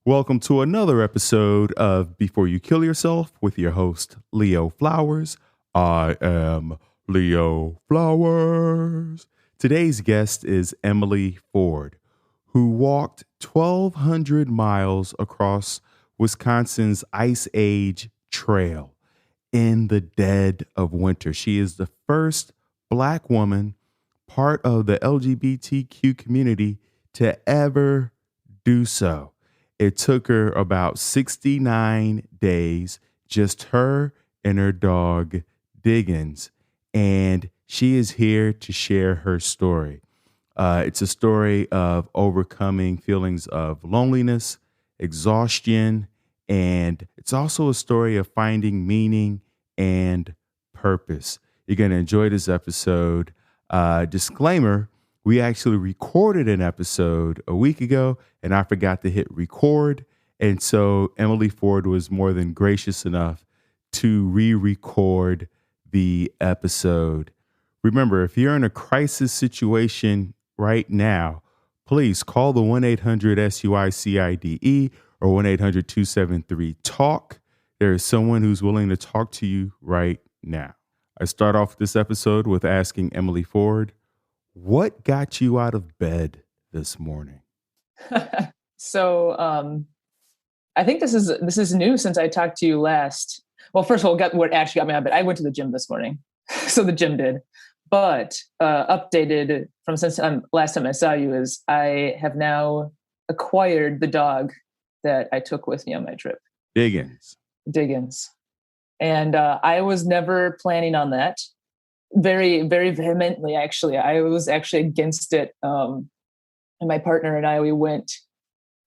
Welcome to another episode of Before You Kill Yourself with your host, Leo Flowers. I am Leo Flowers. Today's guest is Emily Ford, who walked 1,200 miles across Wisconsin's Ice Age Trail in the dead of winter. She is the first Black woman, part of the LGBTQ community, to ever do so. It took her about 69 days, just her and her dog, Biggins. And she is here to share her story. It's a story of overcoming feelings of loneliness, exhaustion, and it's also a story of finding meaning and purpose. You're going to enjoy this episode. Disclaimer, we actually recorded an episode a week ago and I forgot to hit record. And so Emily Ford was more than gracious enough to re-record the episode. Remember, if you're in a crisis situation right now, please call the 1-800-SUICIDE or 1-800-273-TALK. There is someone who's willing to talk to you right now. I start off this episode with asking Emily Ford, what got you out of bed this morning? So I think this is new since I talked to you last. Well, first of all, what actually got me out of bed. I went to the gym this morning, so the gym did. But updated from since last time I saw you is I have now acquired the dog that I took with me on my trip. Biggins. And I was never planning on that. Very, very vehemently, actually. I was actually against it. And my partner and I, we went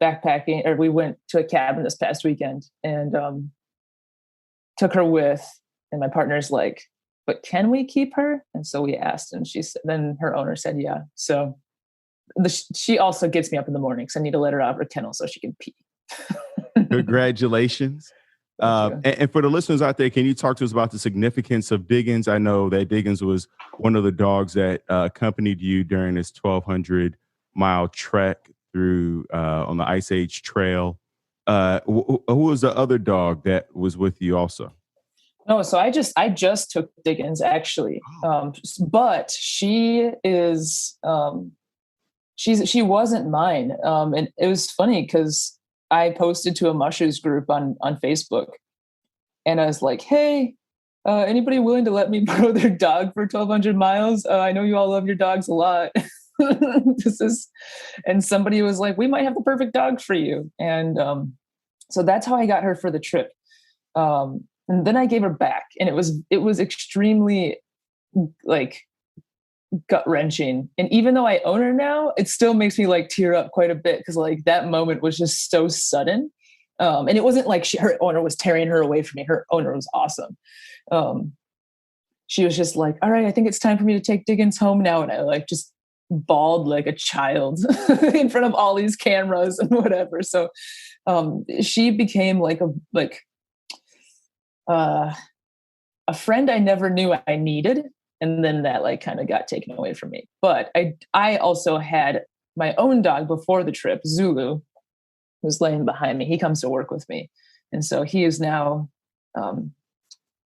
backpacking, or we went to a cabin this past weekend and took her with. And my partner's like, but can we keep her? And so we asked, and then her owner said, yeah. So she also gets me up in the morning because I need to let her out of her kennel so she can pee. Congratulations. And for the listeners out there, can you talk to us about the significance of Biggins? I know that Biggins was one of the dogs that accompanied you during this 1,200-mile trek through on the Ice Age Trail. Who was the other dog that was with you also? No, so I just took Biggins actually, but she is she wasn't mine, and it was funny because I posted to a mushers group on Facebook, and I was like, "Hey, anybody willing to let me borrow their dog for 1,200 miles? I know you all love your dogs a lot." And somebody was like, "We might have the perfect dog for you," and so that's how I got her for the trip. And then I gave her back, and it was extremely like gut wrenching. And even though I own her now, it still makes me like tear up quite a bit because like that moment was just so sudden. And it wasn't like her owner was tearing her away from me. Her owner was awesome. She was just like, all right, I think it's time for me to take Biggins home now. And I like just bawled like a child in front of all these cameras and whatever. So she became like a friend I never knew I needed. And then that like kind of got taken away from me. But I also had my own dog before the trip, Zulu, who's laying behind me. He comes to work with me. And so he is now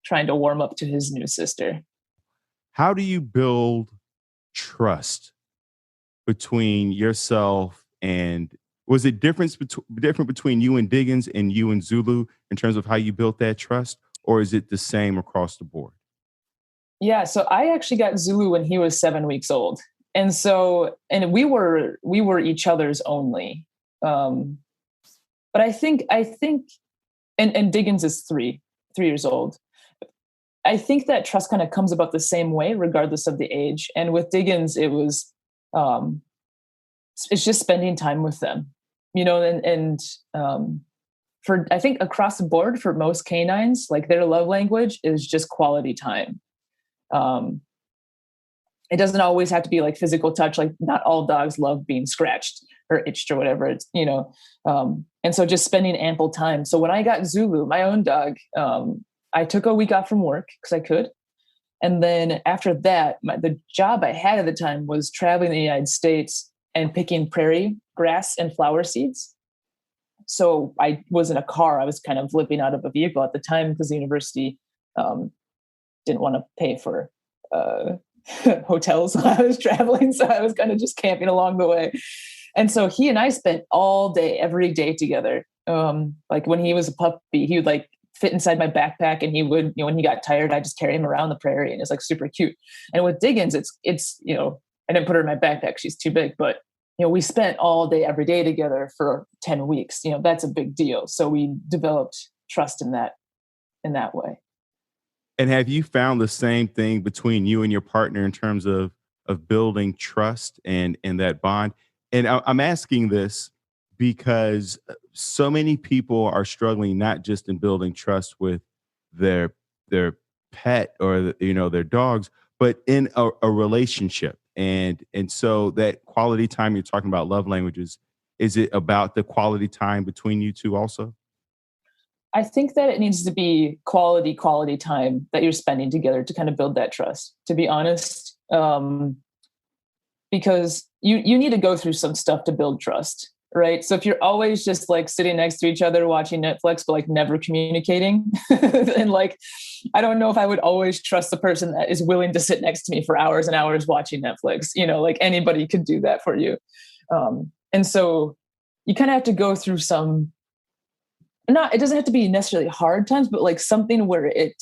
trying to warm up to his new sister. How do you build trust between yourself and, was it different between you and Biggins and you and Zulu in terms of how you built that trust, or is it the same across the board? Yeah, so I actually got Zulu when he was 7 weeks old. And we were each other's only. But I think and Biggins is 3 years old. I think that trust kind of comes about the same way, regardless of the age. And with Biggins, it was it's just spending time with them. And for, I think across the board for most canines, like their love language is just quality time. It doesn't always have to be like physical touch. Like not all dogs love being scratched or itched or whatever. It's, and so just spending ample time. So when I got Zulu, my own dog, I took a week off from work because I could. And then after that, the job I had at the time was traveling the United States and picking prairie grass and flower seeds. So I was in a car. I was kind of living out of a vehicle at the time because the university um, didn't want to pay for hotels while I was traveling. So I was kind of just camping along the way. And so he and I spent all day, every day together. Like when he was a puppy, he would like fit inside my backpack, and he would, when he got tired, I just carry him around the prairie, and it's like super cute. And with Biggins, it's, I didn't put her in my backpack. She's too big, but we spent all day, every day together for 10 weeks. That's a big deal. So we developed trust in that way. And have you found the same thing between you and your partner in terms of building trust and that bond? And I'm asking this because so many people are struggling not just in building trust with their pet or their dogs, but in a relationship. And so that quality time, you're talking about love languages, is it about the quality time between you two also? I think that it needs to be quality time that you're spending together to kind of build that trust, to be honest. Because you need to go through some stuff to build trust, right? So if you're always just like sitting next to each other watching Netflix, but like never communicating, then like, I don't know if I would always trust the person that is willing to sit next to me for hours and hours watching Netflix. Like anybody could do that for you. And so you kind of have to go through some, it doesn't have to be necessarily hard times, but like something where it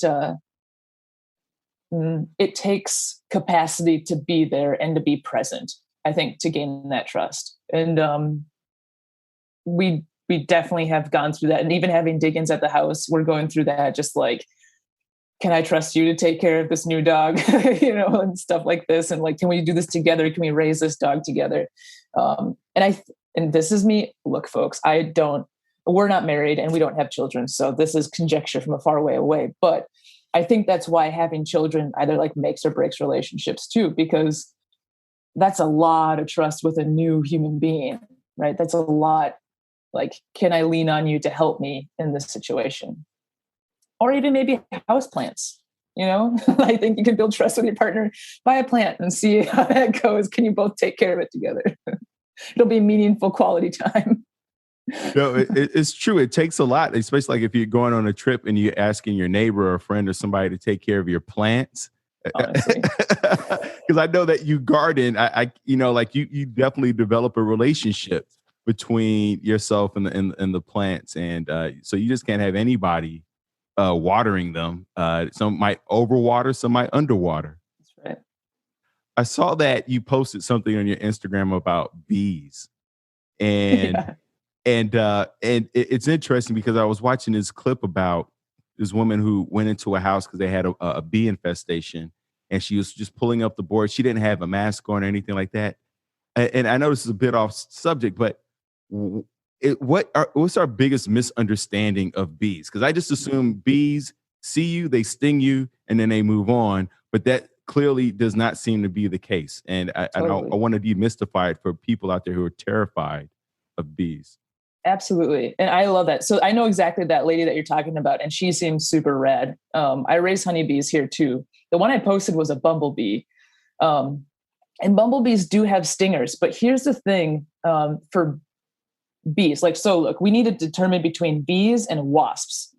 takes capacity to be there and to be present, I think, to gain that trust. And we definitely have gone through that. And even having Biggins at the house, we're going through that. Just like, can I trust you to take care of this new dog? And stuff like this. And like, can we do this together? Can we raise this dog together? And this is me. Look, folks, we're not married and we don't have children. So this is conjecture from a far away. But I think that's why having children either like makes or breaks relationships too, because that's a lot of trust with a new human being, right? That's a lot. Like, can I lean on you to help me in this situation? Or even maybe houseplants, I think you can build trust with your partner. Buy a plant and see how that goes. Can you both take care of it together? It'll be meaningful quality time. It's true. It takes a lot, especially like if you're going on a trip and you're asking your neighbor or a friend or somebody to take care of your plants. Honestly, because I know that you garden. You definitely develop a relationship between yourself and the plants, and so you just can't have anybody watering them. Some might overwater, some might underwater. That's right. I saw that you posted something on your Instagram about bees, and Yeah. and it's interesting because I was watching this clip about this woman who went into a house because they had a bee infestation, and she was just pulling up the board. She didn't have a mask on or anything like that. And I know this is a bit off subject, but what's our biggest misunderstanding of bees? Because I just assume bees see you, they sting you, and then they move on. But that clearly does not seem to be the case. And I want to demystify it for people out there who are terrified of bees. Absolutely. And I love that. So I know exactly that lady that you're talking about, and she seems super rad. I raise honeybees here too. The one I posted was a bumblebee. And bumblebees do have stingers, but here's the thing for bees. So look, we need to determine between bees and wasps.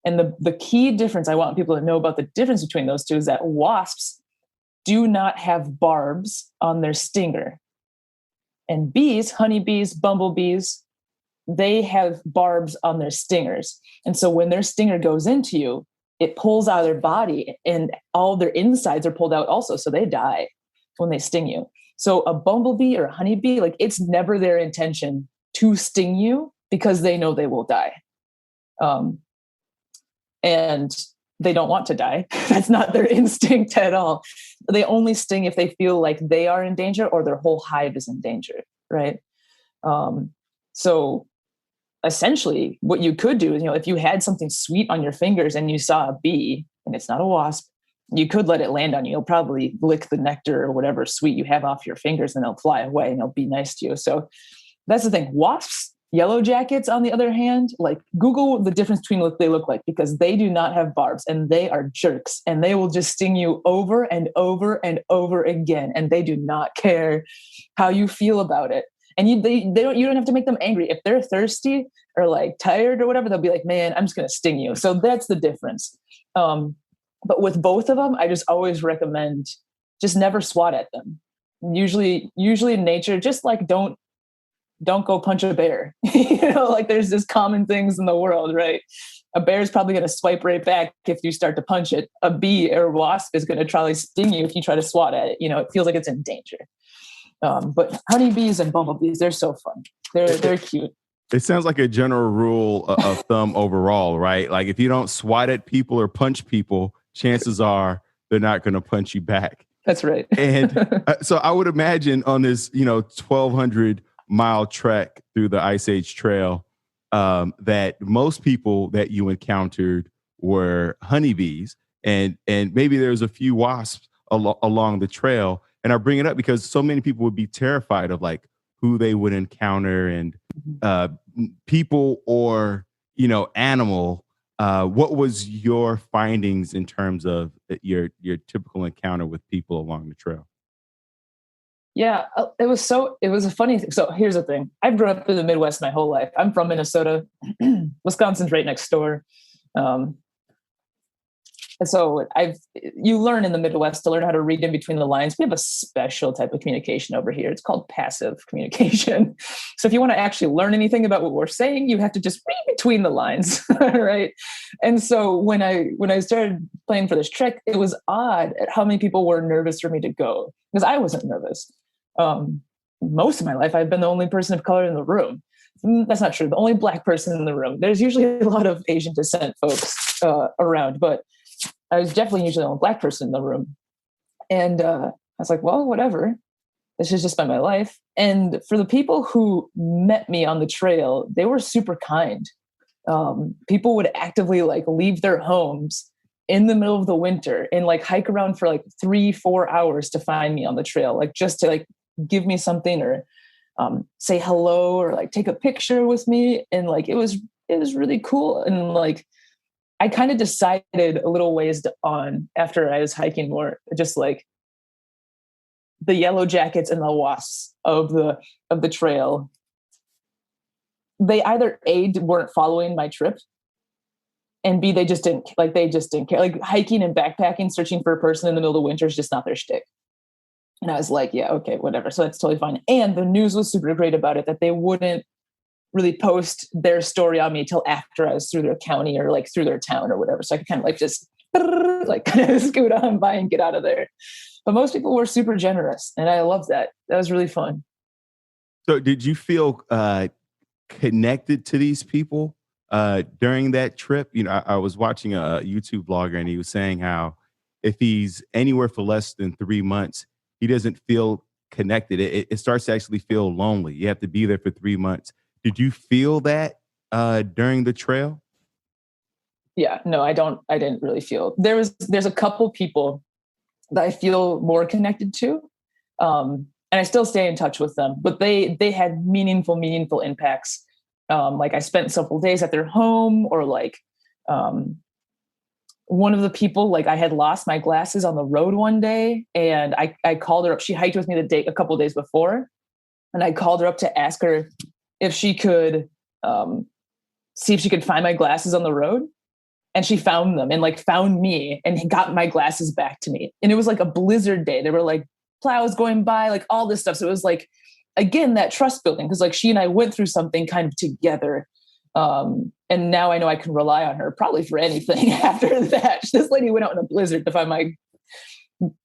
And the key difference I want people to know about the difference between those two is that wasps do not have barbs on their stinger. And bees, honeybees, bumblebees, they have barbs on their stingers. And so when their stinger goes into you, it pulls out of their body and all their insides are pulled out also. So they die when they sting you. So a bumblebee or a honeybee, it's never their intention to sting you because they know they will die. And they don't want to die. That's not their instinct at all. They only sting if they feel like they are in danger or their whole hive is in danger, right? So essentially what you could do is, if you had something sweet on your fingers and you saw a bee and it's not a wasp, you could let it land on you. You'll probably lick the nectar or whatever sweet you have off your fingers and they'll fly away and they'll be nice to you. So that's the thing. Wasps, yellow jackets, on the other hand, Google the difference between what they look like, because they do not have barbs and they are jerks and they will just sting you over and over and over again. And they do not care how you feel about it. And you don't have to make them angry. If they're thirsty or like tired or whatever, they'll be like, man, I'm just going to sting you. So that's the difference. But with both of them, I just always recommend just never swat at them. Usually in nature, just like don't go punch a bear. Like there's just common things in the world, right? A bear is probably going to swipe right back if you start to punch it. A bee or wasp is going to try to sting you if you try to swat at it. It feels like it's in danger. But honeybees and bumblebees, they're so fun. They're cute. It sounds like a general rule of thumb overall, right? Like if you don't swat at people or punch people, chances are they're not going to punch you back. That's right. And so I would imagine on this, 1,200-mile trek through the Ice Age Trail, that most people that you encountered were honeybees, and maybe there's a few wasps along the trail. And I bring it up because so many people would be terrified of like who they would encounter, and people or animal. What was your findings in terms of your typical encounter with people along the trail? Yeah, it was a funny thing. So here's the thing. I've grown up in the Midwest my whole life. I'm from Minnesota. Wisconsin's right next door. And so you learn in the Midwest to learn how to read in between the lines. We have a special type of communication over here. It's called passive communication. So if you want to actually learn anything about what we're saying, you have to just read between the lines, right? And so when I started planning for this trek, it was odd at how many people were nervous for me to go, because I wasn't nervous. Most of my life, I've been the only person of color in the room. That's not true. The only Black person in the room. There's usually a lot of Asian descent folks around, but I was definitely usually the only Black person in the room. And I was like, well, whatever. This has just been my life. And for the people who met me on the trail, they were super kind. People would actively like leave their homes in the middle of the winter and like hike around for like 3-4 hours to find me on the trail, like just to like give me something or say hello or like take a picture with me. And like it was really cool. And like I kind of decided a little ways on after I was hiking more, just like the yellow jackets and the wasps of the trail. They either A, weren't following my trip, and B, they just didn't care. Like hiking and backpacking, searching for a person in the middle of winter is just not their shtick. And I was like, yeah, okay, whatever. So that's totally fine. And the news was super great about it, that they wouldn't really post their story on me till after I was through their county or like through their town or whatever. So I could kind of like just like kind of scoot on by and get out of there. But most people were super generous, and I loved that. That was really fun. So did you feel connected to these people during that trip? I was watching a YouTube blogger, and he was saying how if he's anywhere for less than 3 months, he doesn't feel connected. It starts to actually feel lonely. You have to be there for 3 months. Did you feel that during the trail? Yeah, no, I didn't really feel. There's a couple people that I feel more connected to. And I still stay in touch with them, but they had meaningful impacts. Like I spent several days at their home, or like one of the people, like I had lost my glasses on the road one day, and I called her up. She hiked with me a couple of days before, and I called her up to ask her if she could see if she could find my glasses on the road. And she found them and like found me and got my glasses back to me. And it was like a blizzard day. There were like plows going by, like all this stuff. So it was like, again, that trust building, because like she and I went through something kind of together. And now I know I can rely on her probably for anything after that. This lady went out in a blizzard to find my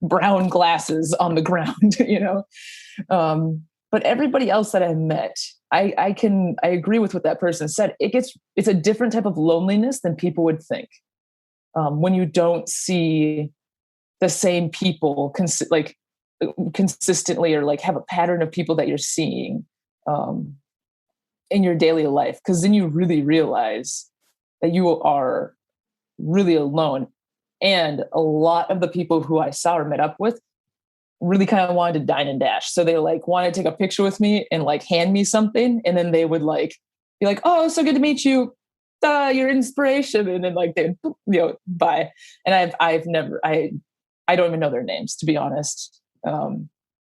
brown glasses on the ground, But everybody else that I met, I agree with what that person said. It's a different type of loneliness than people would think. When you don't see the same people consistently, or like have a pattern of people that you're seeing in your daily life, because then you really realize that you are really alone. And a lot of the people who I saw or met up with really kind of wanted to dine and dash. So they like wanted to take a picture with me and like hand me something. And then they would like be like, oh, so good to meet you. Your inspiration. And then like, they, bye. And I don't even know their names, to be honest.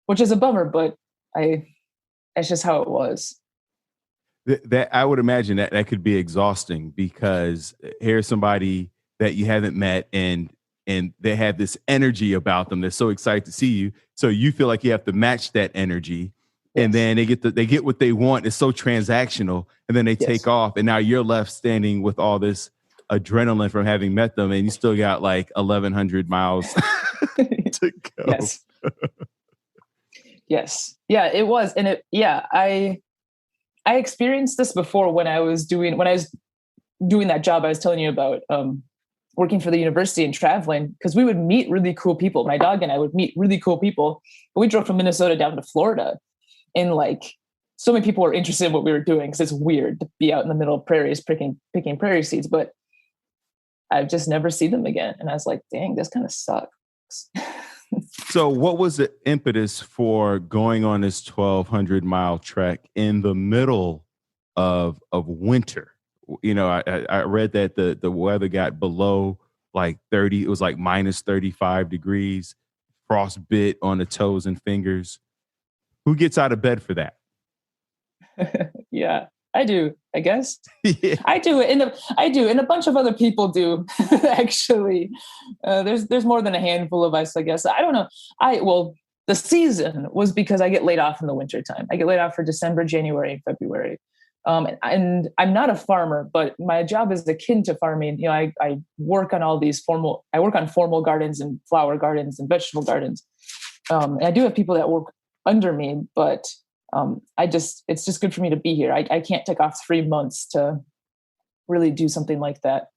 Which is a bummer, but I That's just how it was. That I would imagine that that could be exhausting because here's somebody that you haven't met and they have this energy about them. They're so excited to see you. So you feel like you have to match that energy. And Yes. then they get what they want. It's so transactional. And then they take Yes. off. And now you're left standing with all this adrenaline from having met them. And you still got like 1,100 miles to go. Yes. Yes. Yeah, it was. And I experienced this before when I was doing that job I was telling you about, working for the university and traveling, because we would meet really cool people. My dog and I would meet really cool people. But we drove from Minnesota down to Florida, and like so many people were interested in what we were doing because it's weird to be out in the middle of prairies picking prairie seeds. But I've just never seen them again. And I was like, dang, this kind of sucks. So, what was the impetus for going on this 1,200-mile trek in the middle of winter? You know, I read that the weather got below like 30. It was like minus 35 degrees, frost bit on the toes and fingers. Who gets out of bed for that? Yeah, I do, I guess. Yeah. I do, and a bunch of other people do. Actually, there's more than a handful of us, I guess. I don't know. The season was because I get laid off in the wintertime. I get laid off for December, January, February. And I'm not a farmer, but my job is akin to farming. You know, I work on formal gardens and flower gardens and vegetable gardens. And I do have people that work under me, but it's just good for me to be here. I can't take off 3 months to really do something like that.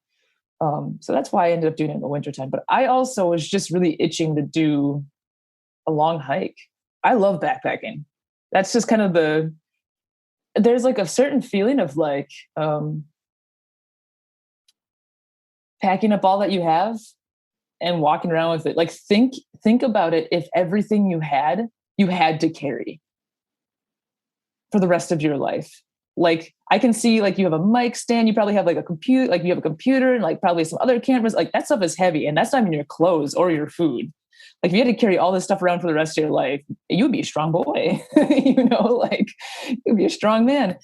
So that's why I ended up doing it in the wintertime. But I also was just really itching to do a long hike. I love backpacking. That's just kind of there's like a certain feeling of like packing up all that you have and walking around with it. Like think about it. If everything you had to carry for the rest of your life. Like I can see like you have a mic stand, you probably have like you have a computer and like probably some other cameras. Like that stuff is heavy, and that's not even your clothes or your food. Like if you had to carry all this stuff around for the rest of your life, you would be a strong boy, like you'd be a strong man.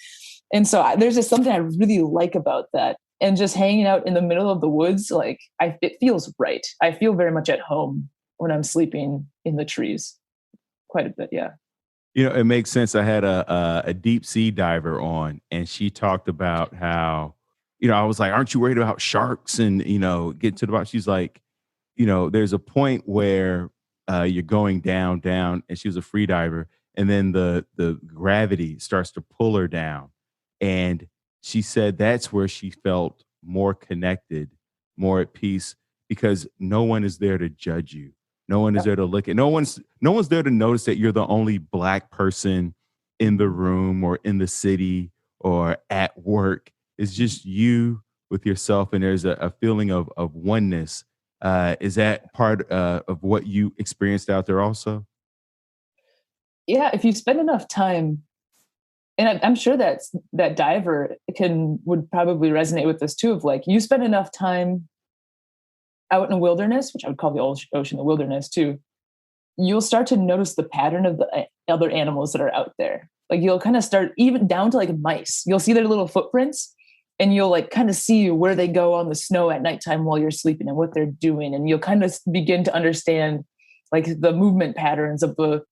And so there's just something I really like about that. And just hanging out in the middle of the woods, like it feels right. I feel very much at home when I'm sleeping in the trees quite a bit. Yeah. You know, it makes sense. I had a deep sea diver on, and she talked about how, you know, I was like, "Aren't you worried about sharks?" And get to the bottom. She's like, there's a point where you're going down, and she was a free diver, and then the gravity starts to pull her down, and she said that's where she felt more connected, more at peace, because no one is there to judge you. No one is there to look at. No one's there to notice that you're the only Black person in the room or in the city or at work. It's just you with yourself, and there's a feeling of oneness. Is that part of what you experienced out there also? Yeah. If you spend enough time, and I'm sure that diver would probably resonate with this too, of like, you spend enough time out in the wilderness, which I would call the ocean the wilderness too, you'll start to notice the pattern of the other animals that are out there. Like you'll kind of start even down to like mice. You'll see their little footprints, and you'll like kind of see where they go on the snow at nighttime while you're sleeping and what they're doing. And you'll kind of begin to understand like the movement patterns of the,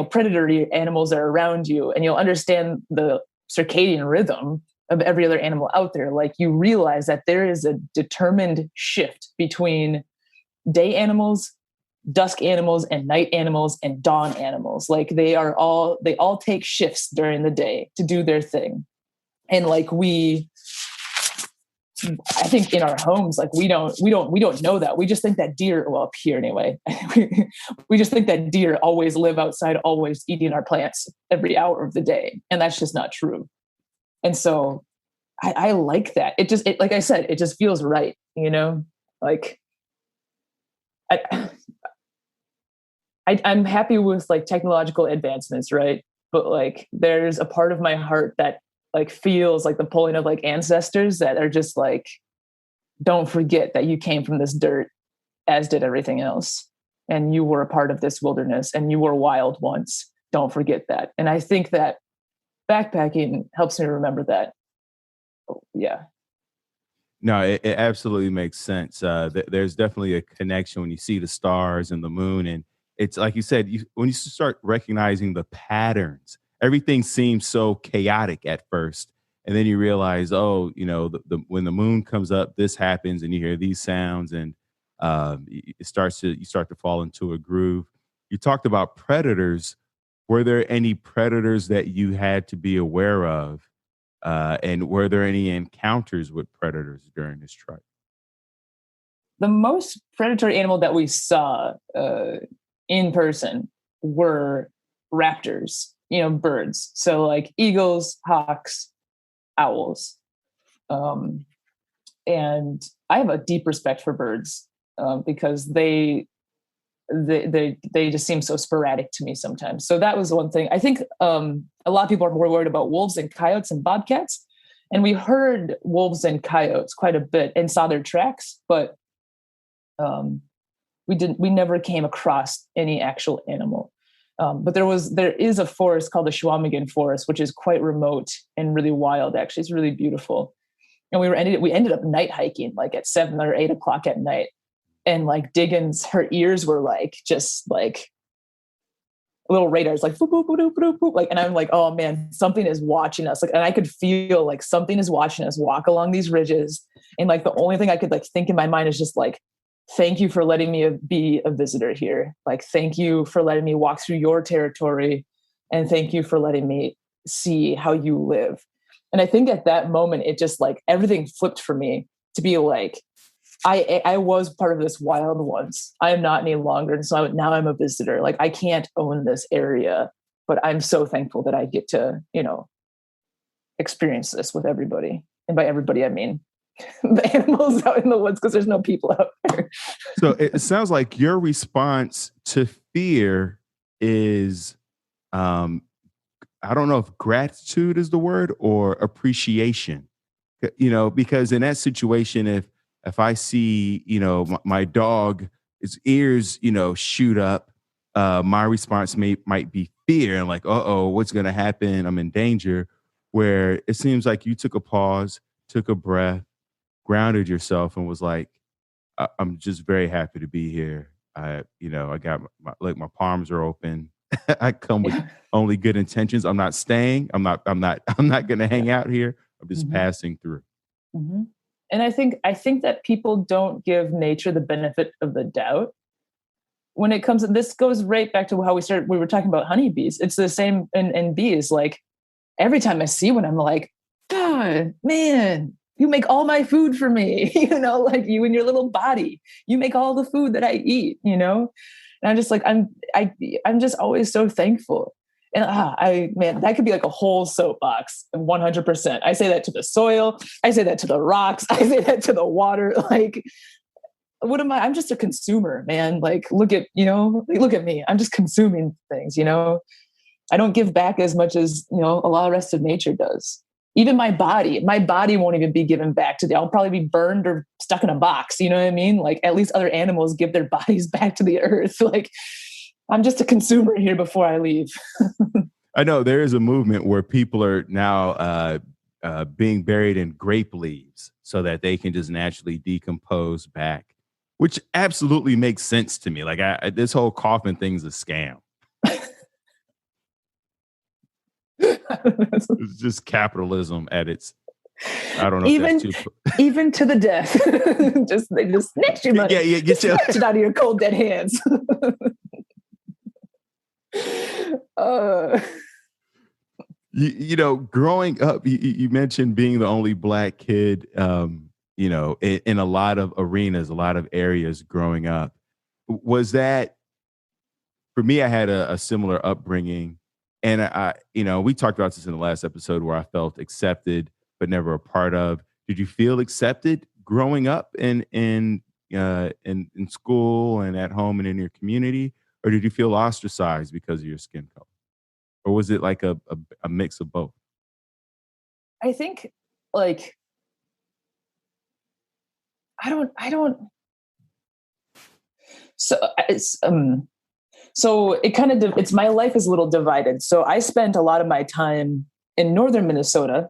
predatory animals that are around you. And you'll understand the circadian rhythm of every other animal out there. Like you realize that there is a determined shift between day animals, dusk animals, and night animals, and dawn animals. Like they all take shifts during the day to do their thing. And like I think in our homes, like we don't know that. We just think that deer, well, up here anyway, we just think that deer always live outside, always eating our plants every hour of the day. And that's just not true. And so I like that. Like I said, it just feels right. Like I'm happy with like technological advancements. Right. But like, there's a part of my heart that like feels like the pulling of like ancestors that are just like, don't forget that you came from this dirt, as did everything else. And you were a part of this wilderness, and you were wild once. Don't forget that. And I think that backpacking helps me remember that. Yeah. No, it absolutely makes sense. There's definitely a connection when you see the stars and the moon, and it's like you said, when you start recognizing the patterns, everything seems so chaotic at first, and then you realize, oh, the when the moon comes up, this happens, and you hear these sounds, and you start to fall into a groove. You talked about predators. Were there any predators that you had to be aware of? And were there any encounters with predators during this trek? The most predatory animal that we saw in person were raptors, birds. So like eagles, hawks, owls. Um, and I have a deep respect for birds because they just seem so sporadic to me sometimes. So that was one thing. I think a lot of people are more worried about wolves and coyotes and bobcats. And we heard wolves and coyotes quite a bit and saw their tracks, but we never came across any actual animal. But there is a forest called the Schwamigan Forest, which is quite remote and really wild. Actually, it's really beautiful. And we ended up night hiking like at 7 or 8 o'clock at night. And like Biggins, her ears were like just like little radars, like boop, boop, boop, boop, boop, like, and I'm like, oh man, something is watching us. Like, and I could feel like something is watching us walk along these ridges. And like the only thing I could like think in my mind is just like, thank you for letting me be a visitor here. Like, thank you for letting me walk through your territory, and thank you for letting me see how you live. And I think at that moment, it just like everything flipped for me to be like, I was part of this wild once. I am not any longer. And so now I'm a visitor. Like I can't own this area, but I'm so thankful that I get to, experience this with everybody. And by everybody, I mean the animals out in the woods because there's no people out there. So it sounds like your response to fear is, I don't know if gratitude is the word or appreciation. Because in that situation, if I see, my dog, its ears, shoot up, my response might be fear and like, uh-oh, what's going to happen? I'm in danger. Where it seems like you took a pause, took a breath, grounded yourself and was like, I'm just very happy to be here. I got my palms are open. I come with Yeah. only good intentions. I'm not staying. I'm not going to hang Yeah. out here. I'm just Mm-hmm. passing through. Mm-hmm. And I think that people don't give nature the benefit of the doubt when it comes. This goes right back to how we were talking about honeybees. It's the same in bees. Like every time I see one, I'm like, God, man, you make all my food for me. Like you and your little body, you make all the food that I eat. And I'm just like, I'm just always so thankful. And man, that could be like a whole soapbox, 100%. I say that to the soil. I say that to the rocks. I say that to the water. Like, what am I? I'm just a consumer, man. Like, look at me. I'm just consuming things. I don't give back as much as, a lot of the rest of nature does. Even my body won't even be given back to I'll probably be burned or stuck in a box. You know what I mean? Like at least other animals give their bodies back to the earth. Like I'm just a consumer here before I leave. I know there is a movement where people are now being buried in grape leaves so that they can just naturally decompose back, which absolutely makes sense to me. Like this whole coffin thing's a scam. It's just capitalism at its. I don't know. Even to the death. They just snatch your money. Yeah, get snatch it out of your cold dead hands. Growing up, you mentioned being the only Black kid. In a lot of arenas, a lot of areas growing up. Was that for me? I had a similar upbringing. And we talked about this in the last episode where I felt accepted, but never a part of. Did you feel accepted growing up in school and at home and in your community? Or did you feel ostracized because of your skin color? Or was it like a mix of both? I think like, I don't, so it's, so it kind of, it's my life is a little divided. So I spent a lot of my time in northern Minnesota,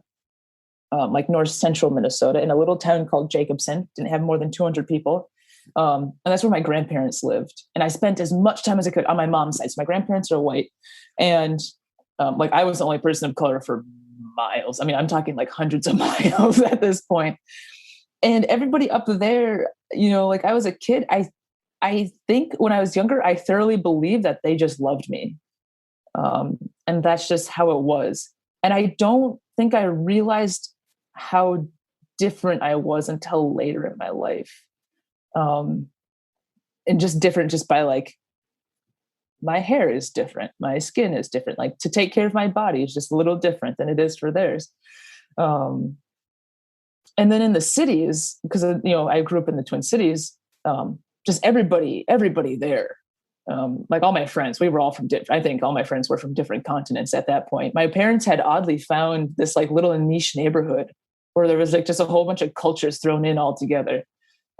like north central Minnesota, in a little town called Jacobson. Didn't have more than 200 people. And that's where my grandparents lived. And I spent as much time as I could on my mom's side. So my grandparents are white. And like I was the only person of color for miles. I mean, I'm talking like hundreds of miles at this point. And everybody up there, you know, like I was a kid, I think when I was younger, I thoroughly believed that they just loved me. And that's just how it was. And I don't think I realized how different I was until later in my life. And just different just by like, my hair is different. My skin is different. Like to take care of my body is just a little different than it is for theirs. And then in the cities, because, you know, I grew up in the Twin Cities, just everybody there, like all my friends, we were all from I think all my friends were from different continents at that point. My parents had oddly found this like little niche neighborhood where there was like just a whole bunch of cultures thrown in all together.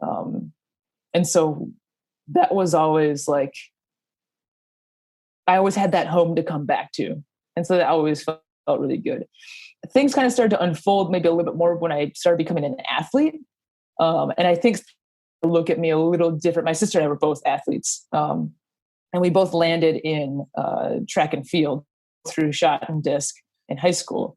And so that was always like, I always had that home to come back to. And so that always felt really good. Things kind of started to unfold maybe a little bit more when I started becoming an athlete. And I think look at me a little different. My sister and I were both athletes. And we both landed in track and field through shot and disc in high school.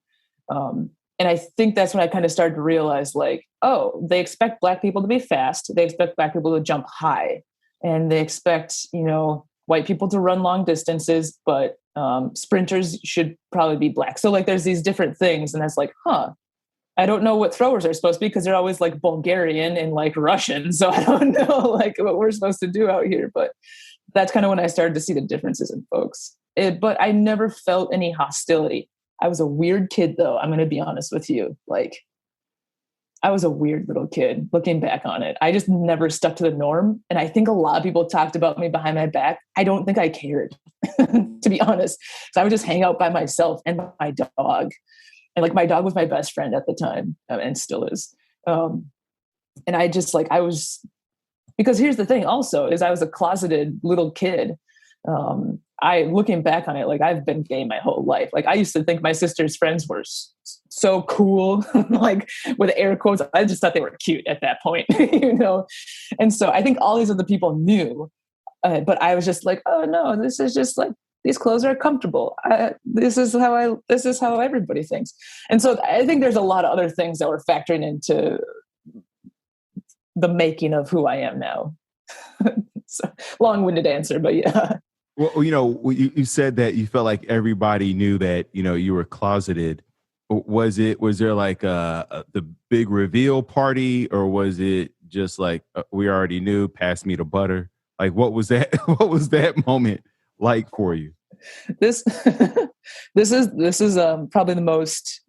And I think that's when I kind of started to realize like, oh, they expect Black people to be fast. They expect Black people to jump high. And they expect, you know, white people to run long distances, but sprinters should probably be Black. So like there's these different things. And that's like, I don't know what throwers are supposed to be because they're always like Bulgarian and like Russian. So I don't know like what we're supposed to do out here. But that's kind of when I started to see the differences in folks. But I never felt any hostility. I was a weird kid, though. I'm going to be honest with you. Like, I was a weird little kid looking back on it. I just never stuck to the norm. And I think a lot of people talked about me behind my back. I don't think I cared, to be honest. So I would just hang out by myself and my dog. And like my dog was my best friend at the time and still is. And I just like, I was, because here's the thing also is I was a closeted little kid. Looking back on it, like I've been gay my whole life. Like I used to think my sister's friends were so cool, like with air quotes. I just thought they were cute at that point, you know? And so I think all these other people knew, but I was just like, oh no, this is just like, these clothes are comfortable. This is how everybody thinks. And so I think there's a lot of other things that were factoring into the making of who I am now. So, long-winded answer, but yeah. Well, you know, you said that you felt like everybody knew that, you know, you were closeted. Was there like the big reveal party, or was it just like, we already knew, pass me the butter? Like, what was that? What was that moment like for you? This is probably the most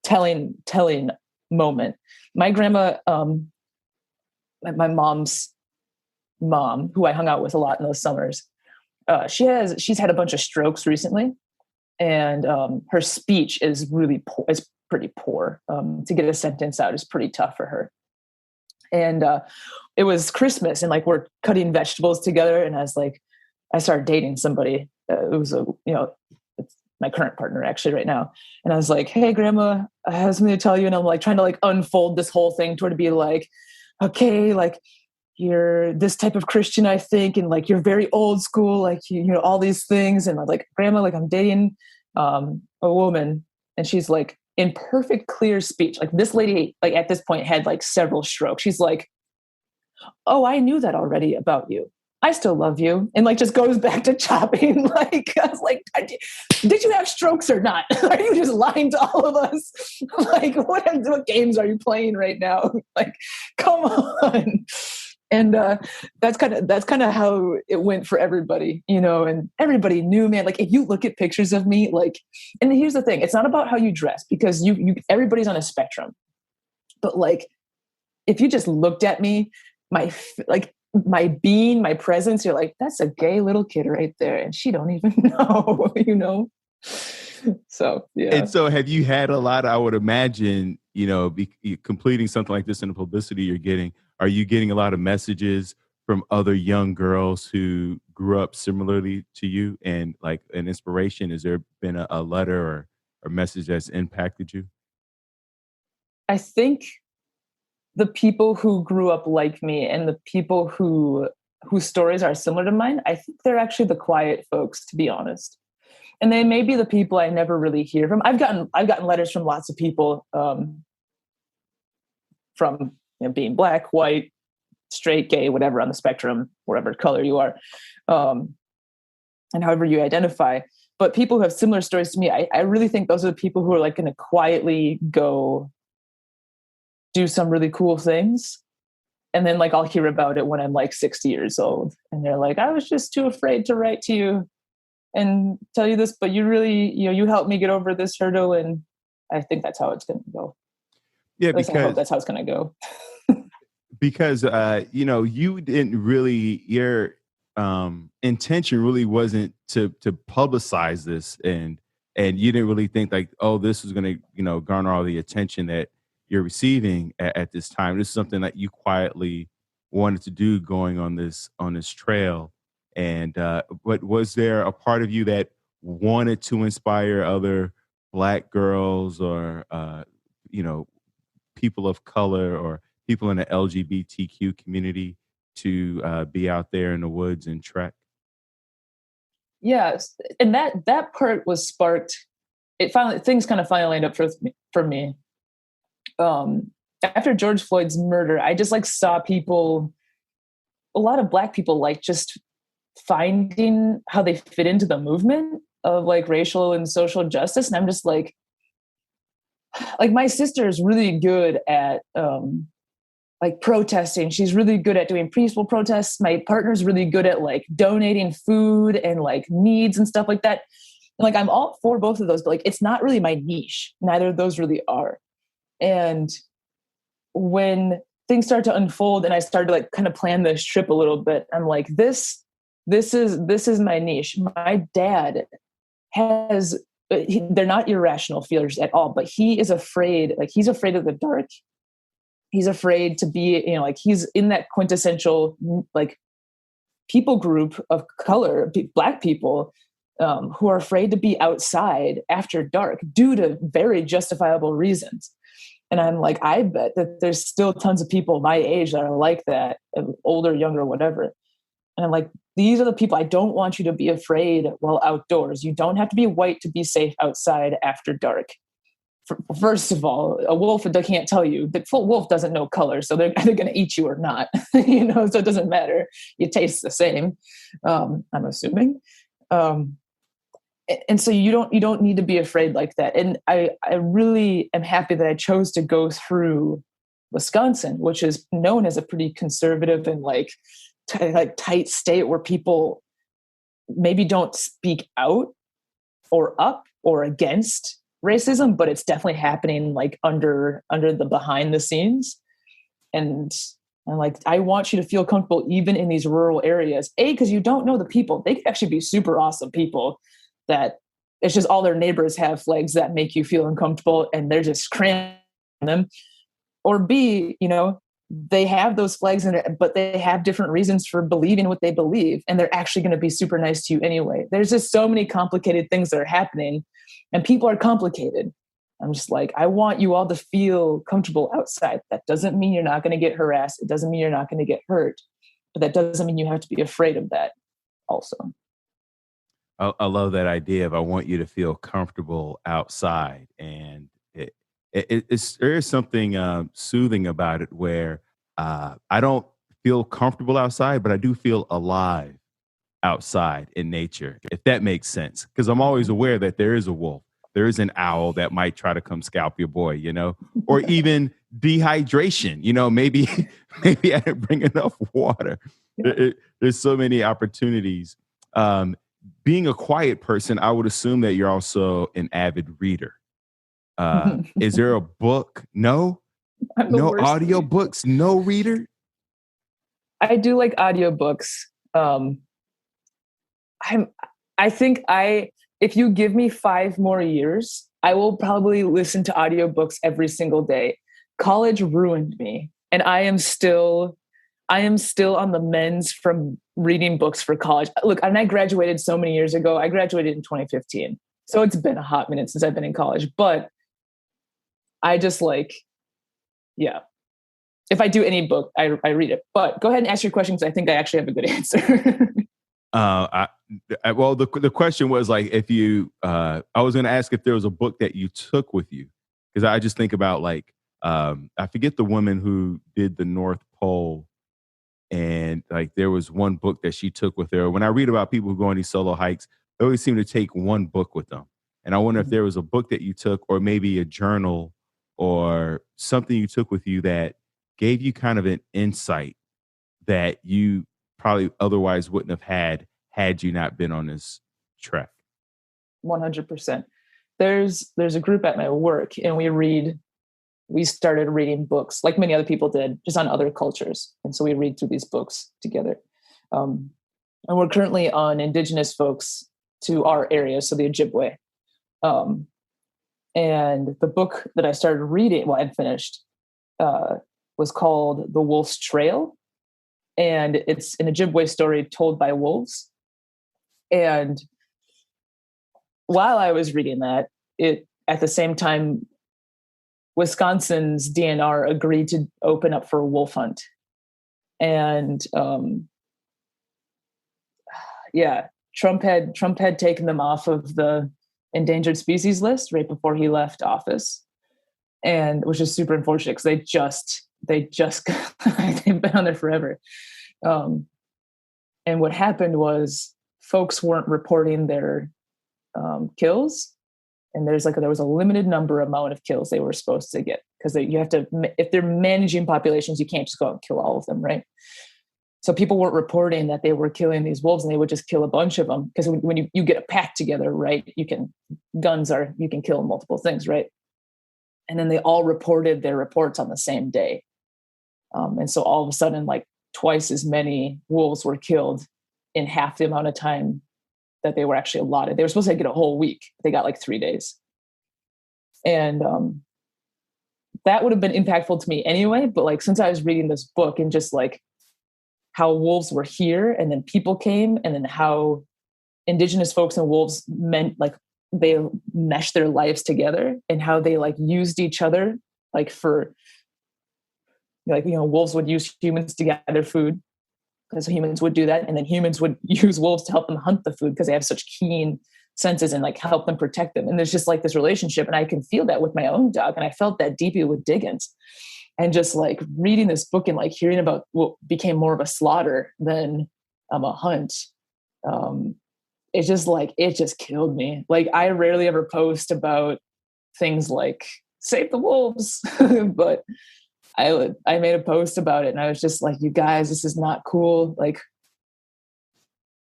telling moment. My grandma, my mom's mom, who I hung out with a lot in those summers, she's had a bunch of strokes recently, and her speech is really is pretty poor. To get a sentence out is pretty tough for her. And it was Christmas, and like we're cutting vegetables together, and I started dating somebody. It was it's my current partner actually right now. And I was like, hey, Grandma, I have something to tell you. And I'm like trying to like unfold this whole thing to her to be like, okay, like you're this type of Christian, I think. And like, you're very old school, like, you know, all these things. And I'm like, Grandma, like I'm dating a woman. And she's like in perfect, clear speech. Like this lady, like at this point had like several strokes. She's like, oh, I knew that already about you. I still love you. And like just goes back to chopping. Like, I was like, did you have strokes or not? Are you just lying to all of us? Like, what games are you playing right now? Like, come on. And that's kind of how it went for everybody, you know, and everybody knew, man, like if you look at pictures of me, like, and here's the thing, it's not about how you dress, because everybody's on a spectrum. But like, if you just looked at me, my being, my presence, you're like, that's a gay little kid right there. And she don't even know, you know? So, yeah. And so have you had a lot, I would imagine, you know, completing something like this in the publicity you're getting, are you getting a lot of messages from other young girls who grew up similarly to you and like an inspiration? Has there been a letter or message that's impacted you? I think the people who grew up like me and the people whose stories are similar to mine, I think they're actually the quiet folks, to be honest. And they may be the people I never really hear from. I've gotten letters from lots of people, from being black, white, straight, gay, whatever on the spectrum, whatever color you are, um, and however you identify. But people who have similar stories to me, I really think those are the people who are like going to quietly go do some really cool things. And then like I'll hear about it when I'm like 60 years old. And they're like, I was just too afraid to write to you and tell you this, but you really, you helped me get over this hurdle. And I think that's how it's going to go. Yeah, At least I hope because that's how it's going to go. you didn't really your intention really wasn't to publicize this, and you didn't really think like, oh, this is going to garner all the attention that you're receiving at this time. This is something that you quietly wanted to do, going on this trail. And but was there a part of you that wanted to inspire other Black girls or you know people of color or people in the LGBTQ community to be out there in the woods and trek? Yes. And that part was sparked. Things kind of finally lined up for me. After George Floyd's murder, I just like saw a lot of Black people like just finding how they fit into the movement of like racial and social justice. And I'm just like my sister is really good at like protesting. She's really good at doing peaceful protests. My partner's really good at like donating food and like needs and stuff like that. And like I'm all for both of those, but like it's not really my niche. Neither of those really are. And when things start to unfold and I started to like kind of plan this trip a little bit, I'm like, this is my niche. My dad has they're not irrational fears at all, but he is afraid, like he's afraid of the dark. He's afraid to be, like he's in that quintessential like people group of color, Black people, who are afraid to be outside after dark due to very justifiable reasons. And I'm like, I bet that there's still tons of people my age that are like that, older, younger, whatever. And I'm like, these are the people I don't want you to be afraid while outdoors. You don't have to be white to be safe outside after dark. First of all, a wolf can't tell you. The wolf doesn't know color, so they're either going to eat you or not. So it doesn't matter. You taste the same, I'm assuming. And so you don't need to be afraid like that. And I really am happy that I chose to go through Wisconsin, which is known as a pretty conservative and like tight state where people maybe don't speak out or up or against racism, but it's definitely happening like under the behind the scenes. And I'm like, I want you to feel comfortable even in these rural areas. Because you don't know the people. They could actually be super awesome people that it's just all their neighbors have flags that make you feel uncomfortable and they're just cramming them. Or B, they have those flags in it, but they have different reasons for believing what they believe. And they're actually going to be super nice to you anyway. There's just so many complicated things that are happening and people are complicated. I'm just like, I want you all to feel comfortable outside. That doesn't mean you're not going to get harassed. It doesn't mean you're not going to get hurt, but that doesn't mean you have to be afraid of that also. I love that idea of I want you to feel comfortable outside. And there is something soothing about it where I don't feel comfortable outside, but I do feel alive outside in nature, if that makes sense. Because I'm always aware that there is a wolf, there is an owl that might try to come scalp your boy, or even dehydration. Maybe I didn't bring enough water. There's so many opportunities. Being a quiet person, I would assume that you're also an avid reader. Is there a book? No audio books, no reader. I do like audiobooks. I think if you give me 5 more years, I will probably listen to audiobooks every single day. College ruined me, and I I am still on the mends from reading books for college. Look, and I graduated so many years ago. I graduated in 2015. So it's been a hot minute since I've been in college, but I just like, yeah. If I do any book, I read it. But go ahead and ask your question because I think I actually have a good answer. Well, the question was like, if you, I was going to ask if there was a book that you took with you, because I just think about like, I forget the woman who did the North Pole, and like there was one book that she took with her. When I read about people who go on these solo hikes, they always seem to take one book with them, and I wonder if there was a book that you took, or maybe a journal, or something you took with you that gave you kind of an insight that you probably otherwise wouldn't have had you not been on this trek. 100%. There's a group at my work, and we started reading books like many other people did, just on other cultures. And so we read through these books together. And we're currently on indigenous folks to our area, so the Ojibwe. And the book that I started reading, well, I'd finished, was called The Wolf's Trail. And it's an Ojibwe story told by wolves. And while I was reading that, at the same time, Wisconsin's DNR agreed to open up for a wolf hunt. And Trump had taken them off of the endangered species list right before he left office, and which is super unfortunate because they just they've been on there forever. And what happened was folks weren't reporting their kills, and there was a limited amount of kills they were supposed to get, because you have to, if they're managing populations, you can't just go out and kill all of them, right? So people weren't reporting that they were killing these wolves, and they would just kill a bunch of them, because when you get a pack together, right, you can kill multiple things, right? And then they all reported their reports on the same day. And so all of a sudden, like twice as many wolves were killed in half the amount of time that they were actually allotted. They were supposed to get a whole week. They got like 3 days. And that would have been impactful to me anyway. But like, since I was reading this book and just like how wolves were here, and then people came, and then how indigenous folks and wolves meant, like, they meshed their lives together, and how they like used each other, like for, like, wolves would use humans to gather food, because humans would do that, and then humans would use wolves to help them hunt the food because they have such keen senses, and like help them protect them. And there's just like this relationship, and I can feel that with my own dog, and I felt that deeply with Biggins. And just like reading this book and like hearing about what became more of a slaughter than a hunt, it just killed me. Like, I rarely ever post about things like save the wolves, but I made a post about it, and I was just like, you guys, this is not cool. Like,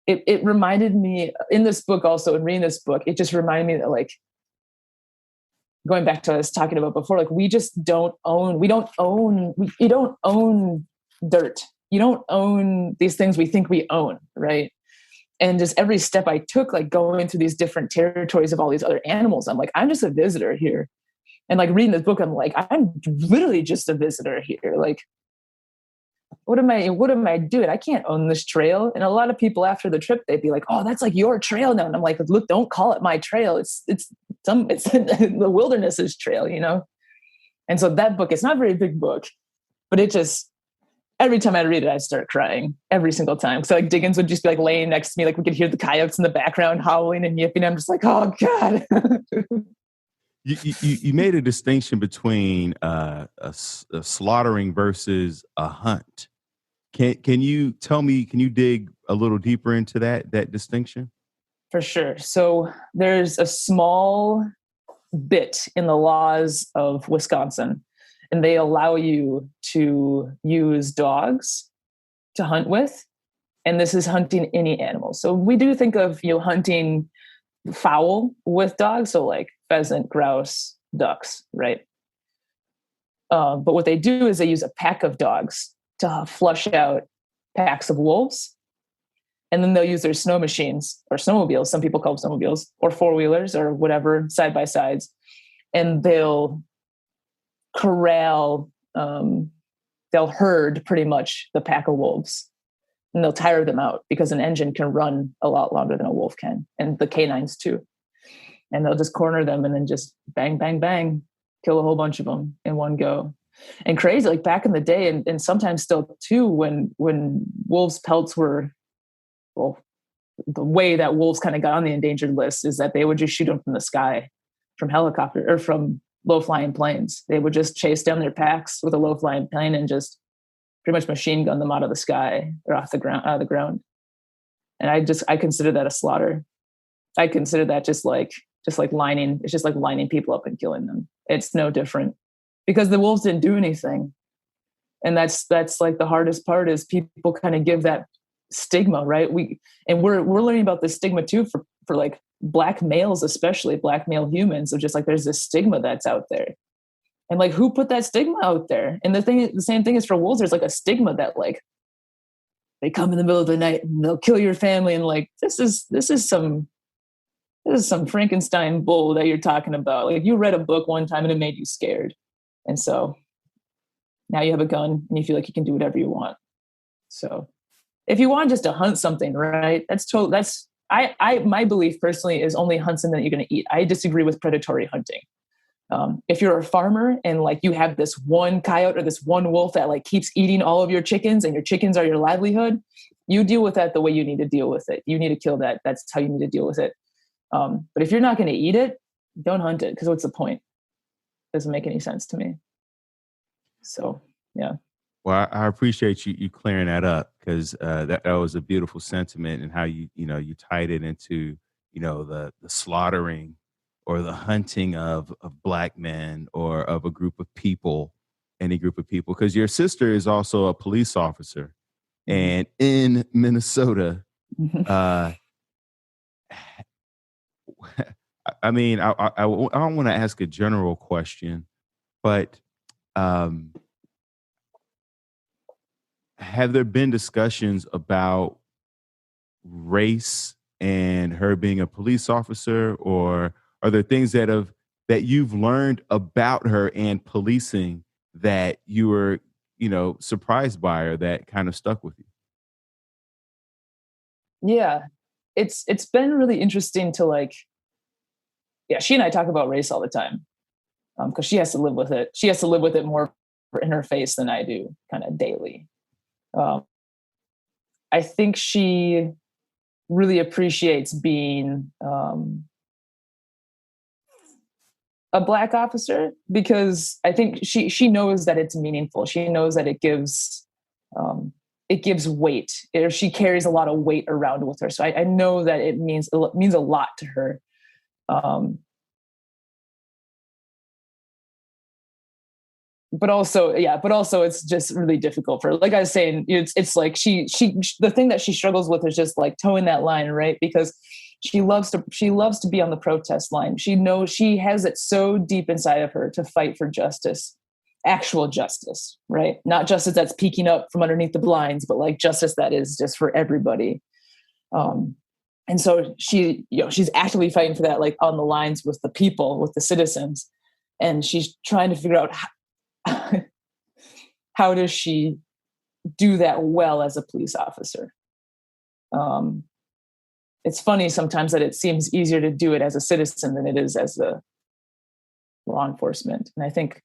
it reminded me in this book also, and reading this book, it just reminded me that, like, going back to what I was talking about before, like, you don't own dirt. You don't own these things we think we own, right? And just every step I took, like going through these different territories of all these other animals, I'm like, I'm just a visitor here. And like reading this book, I'm like, I'm literally just a visitor here. Like, what am I doing? I can't own this trail. And a lot of people after the trip, they'd be like, oh, that's like your trail now. And I'm like, look, don't call it my trail. It's the wilderness's trail, And so that book, it's not a very big book, but it just, every time I read it, I start crying every single time. So like Biggins would just be like laying next to me. Like we could hear the coyotes in the background howling and yipping. I'm just like, oh God. You made a distinction between a slaughtering versus a hunt. Can you tell me? Can you dig a little deeper into that distinction? For sure. So there's a small bit in the laws of Wisconsin, and they allow you to use dogs to hunt with, and this is hunting any animal. So we do think of hunting fowl with dogs, so like pheasant, grouse, ducks, right? But what they do is they use a pack of dogs to flush out packs of wolves. And then they'll use their snow machines or snowmobiles. Some people call them snowmobiles, or four-wheelers or whatever, side-by-sides. And they'll corral they'll herd pretty much the pack of wolves, and they'll tire them out because an engine can run a lot longer than a wolf can, and the canines too. And they'll just corner them and then just bang, bang, bang, kill a whole bunch of them in one go. And crazy, like back in the day, and sometimes still too, when wolves' pelts were, well, the way that wolves kind of got on the endangered list is that they would just shoot them from the sky, from helicopter or from low flying planes. They would just chase down their packs with a low flying plane and just pretty much machine gun them out of the sky or out of the ground. And I consider that a slaughter. I consider that just like lining. It's just like lining people up and killing them. It's no different because the wolves didn't do anything. And that's like the hardest part is people kind of give that stigma, right? We're learning about this stigma too for like Black males, especially Black male humans, of just like there's this stigma that's out there. And like, who put that stigma out there? And the same thing is for wolves. There's like a stigma that like they come in the middle of the night and they'll kill your family. And like, this is some Frankenstein bull that you're talking about. Like you read a book one time and it made you scared. And so now you have a gun and you feel like you can do whatever you want. So if you want just to hunt something, right? My belief personally is only hunt something that you're going to eat. I disagree with predatory hunting. If you're a farmer and like you have this one coyote or this one wolf that like keeps eating all of your chickens and your chickens are your livelihood, you deal with that the way you need to deal with it. You need to kill that. That's how you need to deal with it. But if you're not going to eat it, don't hunt it because what's the point? Doesn't make any sense to me. So, yeah. Well, I appreciate you clearing that up because that was a beautiful sentiment and how you tied it into, the slaughtering or the hunting of Black men or of a group of people, any group of people. Because your sister is also a police officer. And in Minnesota, I mean, I don't want to ask a general question, but have there been discussions about race and her being a police officer, or are there things that you've learned about her and policing that you were, surprised by or that kind of stuck with you? Yeah, it's been really interesting to like, yeah, she and I talk about race all the time because she has to live with it. She has to live with it more in her face than I do kind of daily. I think she really appreciates being a Black officer because I think she knows that it's meaningful. She knows that it gives weight, or she carries a lot of weight around with her. So I know that it means a lot to her. But also it's just really difficult for her. Like I was saying, it's like she the thing that she struggles with is just like towing that line, right? Because she loves to be on the protest line. She knows she has it so deep inside of her to fight for justice, actual justice, right? Not justice that's peeking up from underneath the blinds, but like justice that is just for everybody. And so she's actively fighting for that, like on the lines with the people, with the citizens. And she's trying to figure out how does she do that well as a police officer? It's funny sometimes that it seems easier to do it as a citizen than it is as a law enforcement. And I think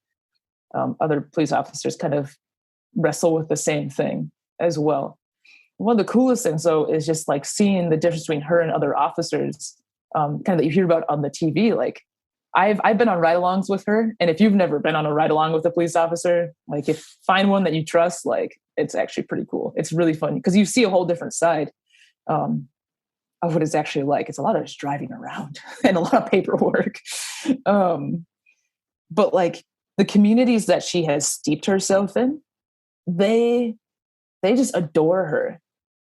other police officers kind of wrestle with the same thing as well. One of the coolest things, though, is just like seeing the difference between her and other officers, kind of that you hear about on the TV. Like I've been on ride-alongs with her, and if you've never been on a ride-along with a police officer, like find one that you trust, like it's actually pretty cool. It's really fun because you see a whole different side of what it's actually like. It's a lot of just driving around and a lot of paperwork. But like the communities that she has steeped herself in, they just adore her.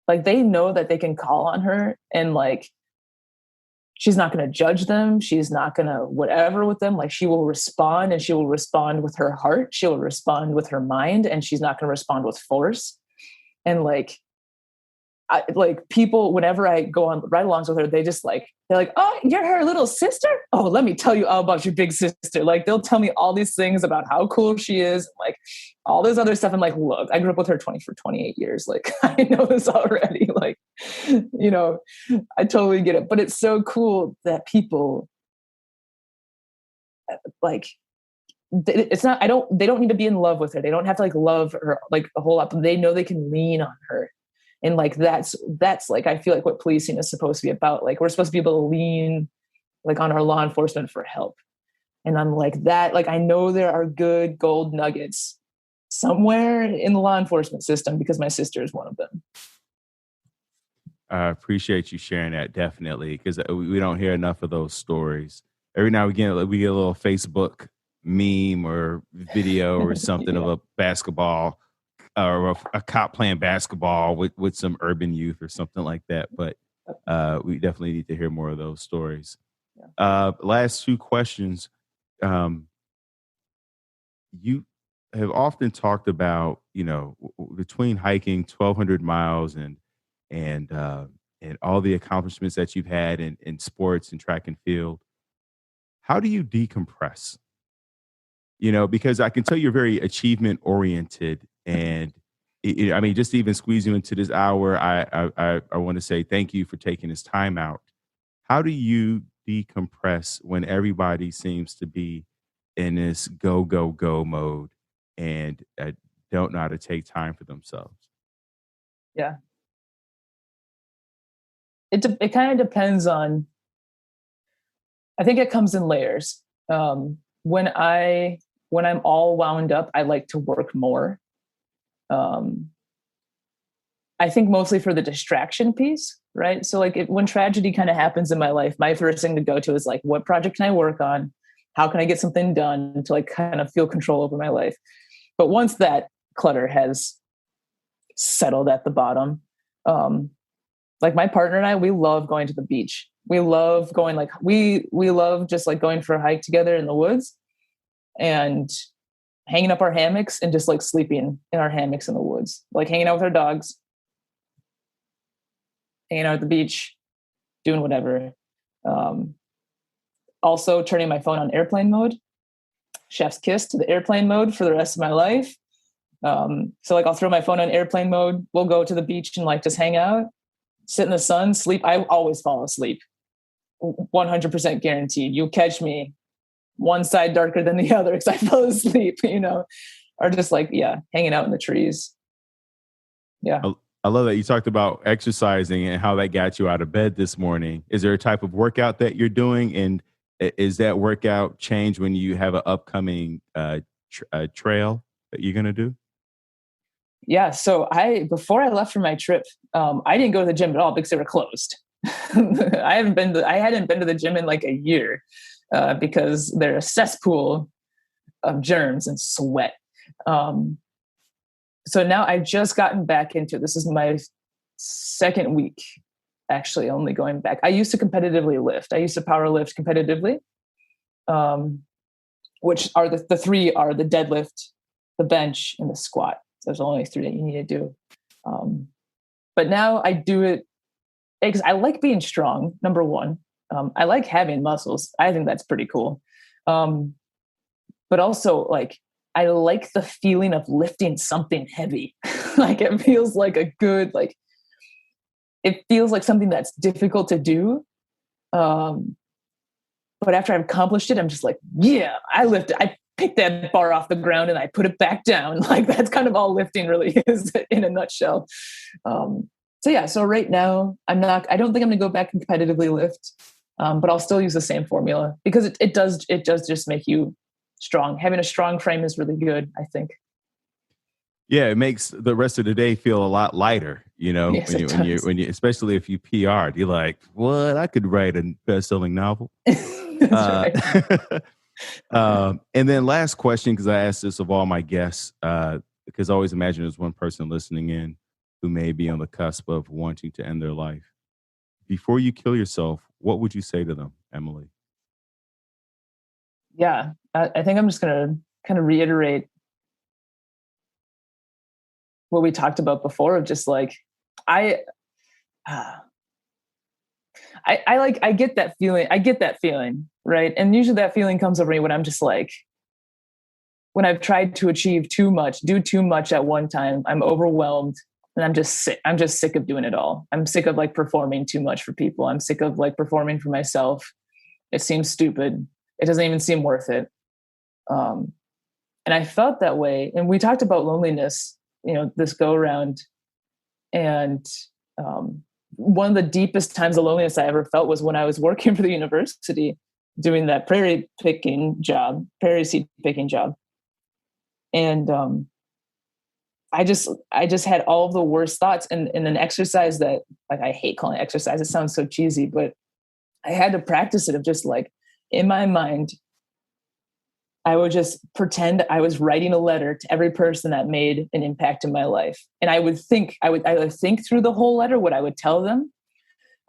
Like they know that they can call on her and like she's not going to judge them. She's not going to whatever with them. Like she will respond, and she will respond with her heart. She will respond with her mind, and she's not going to respond with force. And like, like people, whenever I go on ride-alongs with her, they're like, oh, you're her little sister? Oh, let me tell you all about your big sister. Like they'll tell me all these things about how cool she is, like all this other stuff. I'm like, look, I grew up with her 28 years. Like I know this already. Like, I totally get it. But it's so cool that people like, it's not, they don't need to be in love with her. They don't have to like love her like a whole lot, but they know they can lean on her. And like, that's like, I feel like what policing is supposed to be about. Like we're supposed to be able to lean like on our law enforcement for help. And I'm like that, like, I know there are good gold nuggets somewhere in the law enforcement system because my sister is one of them. I appreciate you sharing that, definitely, because we don't hear enough of those stories. Every now and again, we get a little Facebook meme or video or something of a basketball or a cop playing basketball with some urban youth or something like that. But we definitely need to hear more of those stories. Last two questions. You have often talked about, between hiking 1,200 miles and all the accomplishments that you've had in sports and track and field. How do you decompress? Because I can tell you're very achievement oriented, and I mean, just to even squeeze you into this hour, I want to say thank you for taking this time out. How do you decompress when everybody seems to be in this go go go mode and don't know how to take time for themselves? Yeah. It kind of depends on, I think it comes in layers. When I'm all wound up, I like to work more. I think mostly for the distraction piece, right? So like when tragedy kind of happens in my life, my first thing to go to is like, what project can I work on? How can I get something done to like kind of feel control over my life? But once that clutter has settled at the bottom, like my partner and I, we love going to the beach. We love going like, we love just like going for a hike together in the woods and hanging up our hammocks and just like sleeping in our hammocks in the woods, like hanging out with our dogs, hanging out at the beach, doing whatever. Also turning my phone on airplane mode, chef's kiss to the airplane mode for the rest of my life. So like I'll throw my phone on airplane mode. We'll go to the beach and like just hang out, sit in the sun, sleep. I always fall asleep. 100% guaranteed. You'll catch me one side darker than the other because I fell asleep, or just like, hanging out in the trees. Yeah. I love that you talked about exercising and how that got you out of bed this morning. Is there a type of workout that you're doing? And is that workout change when you have an upcoming trail that you're going to do? Yeah. So before I left for my trip, I didn't go to the gym at all because they were closed. I hadn't been to the gym in like a year because they're a cesspool of germs and sweat. So now I've just gotten back into, this is my second week, actually only going back. I used to competitively lift. I used to power lift competitively, which are the three are the deadlift, the bench, and the squat. So there's only three that you need to do. But now I do it because I like being strong, number one. I like having muscles. I think that's pretty cool. But also like, I like the feeling of lifting something heavy. Like it feels like it feels like something that's difficult to do. But after I've accomplished it, I'm just like, yeah, I picked that bar off the ground and I put it back down. Like that's kind of all lifting really is in a nutshell. So right now I don't think I'm gonna go back and competitively lift. But I'll still use the same formula because it does just make you strong. Having a strong frame is really good, I think. Yeah, it makes the rest of the day feel a lot lighter, Yes, when you especially if you PR'd, you're like, what? I could write a best-selling novel. That's right. And then last question, because I asked this of all my guests, because I always imagine there's one person listening in who may be on the cusp of wanting to end their life. Before you kill yourself, what would you say to them, Emily? Yeah, I think I'm just going to kind of reiterate what we talked about before of just like, I get that feeling. I get that feeling, right? And usually that feeling comes over me when I'm just like, when I've tried to achieve too much, do too much at one time, I'm overwhelmed and I'm just sick. I'm just sick of doing it all. I'm sick of like performing too much for people. I'm sick of like performing for myself. It seems stupid. It doesn't even seem worth it. And I felt that way. And we talked about loneliness, this go around. And one of the deepest times of loneliness I ever felt was when I was working for the university doing that prairie seed picking job. And I just had all of the worst thoughts and an exercise that, like, I hate calling it exercise. It sounds so cheesy, but I had to practice it of just like in my mind, I would just pretend I was writing a letter to every person that made an impact in my life. And I would think through the whole letter, what I would tell them,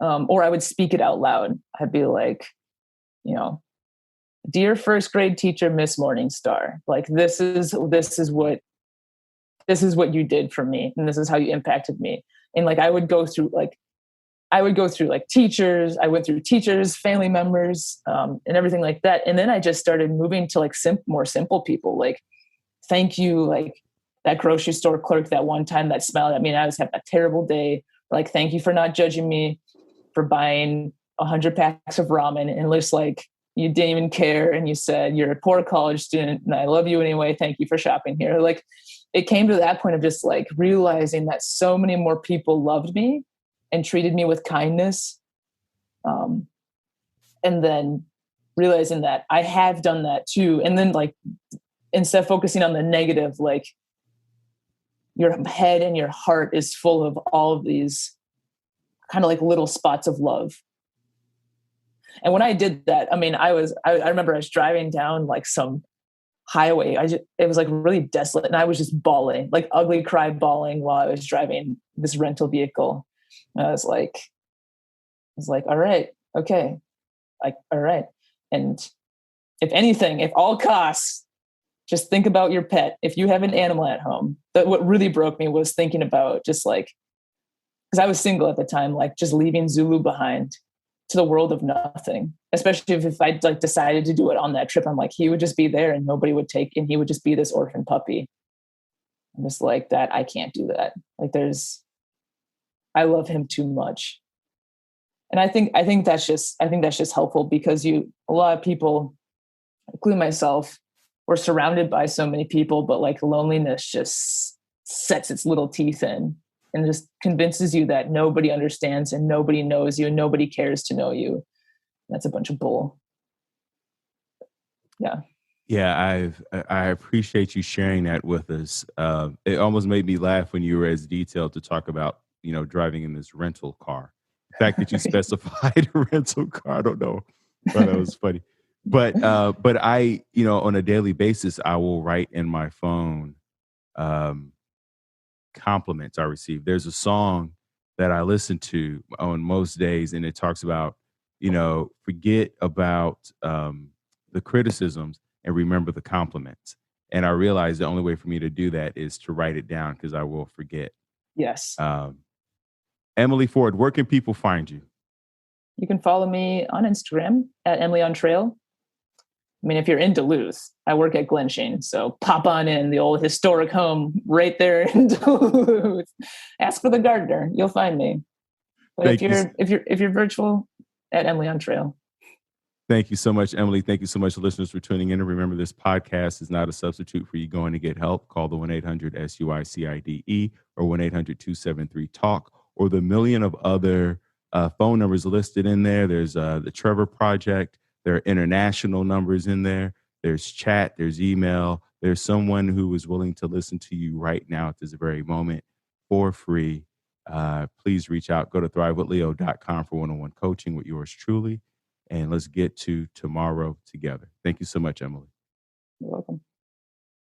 or I would speak it out loud. I'd be like, dear first grade teacher, Miss Morningstar, like, this is what you did for me. And this is how you impacted me. And like, I would go through teachers. I went through teachers, family members, and everything like that. And then I just started moving to like more simple people. Like, thank you, like that grocery store clerk that one time that smiled at me and I was having a terrible day. Like, thank you for not judging me for buying 100 packs of ramen, and just like, you didn't even care. And you said, you're a poor college student and I love you anyway. Thank you for shopping here. Like, it came to that point of just like realizing that so many more people loved me and treated me with kindness. And then realizing that I have done that too. And then, like, instead of focusing on the negative, like, your head and your heart is full of all of these kind of like little spots of love. And when I did that, I mean, I remember I was driving down like some highway. It was like really desolate. And I was just bawling, like ugly cry bawling while I was driving this rental vehicle. And I was like, all right, okay. Like, all right. And if anything, if all costs, just think about your pet. If you have an animal at home, that what really broke me was thinking about just like, because I was single at the time, like just leaving Zulu behind to the world of nothing, especially if I like decided to do it on that trip. I'm like, he would just be there and nobody would take, and he would just be this orphan puppy. I'm just like, that. I can't do that. Like, I love him too much. And I think that's just helpful because a lot of people, including myself, we're surrounded by so many people, but like loneliness just sets its little teeth in and just convinces you that nobody understands and nobody knows you and nobody cares to know you. That's a bunch of bull. Yeah. Yeah, I appreciate you sharing that with us. It almost made me laugh when you were as detailed to talk about, driving in this rental car. The fact that you specified a rental car, I don't know. But that was funny. But I, on a daily basis, I will write in my phone compliments I receive. There's a song that I listen to on most days, and it talks about, forget about the criticisms and remember the compliments. And I realized the only way for me to do that is to write it down because I will forget. Yes. Emily Ford, where can people find you? You can follow me on Instagram at Emily on Trail. I mean, if you're in Duluth, I work at Glenshane, so pop on in, the old historic home right there in Duluth. Ask for the gardener, you'll find me. But if you're virtual, at Emily on Trail. Thank you so much, Emily. Thank you so much, listeners, for tuning in. And remember, this podcast is not a substitute for you going to get help. Call the 1-800-SUICIDE or 1-800-273-TALK or the million of other phone numbers listed in there. There's the Trevor Project. There are international numbers in there. There's chat. There's email. There's someone who is willing to listen to you right now at this very moment for free. Please reach out. Go to thrivewithleo.com for one-on-one coaching with yours truly. And let's get to tomorrow together. Thank you so much, Emily. You're welcome.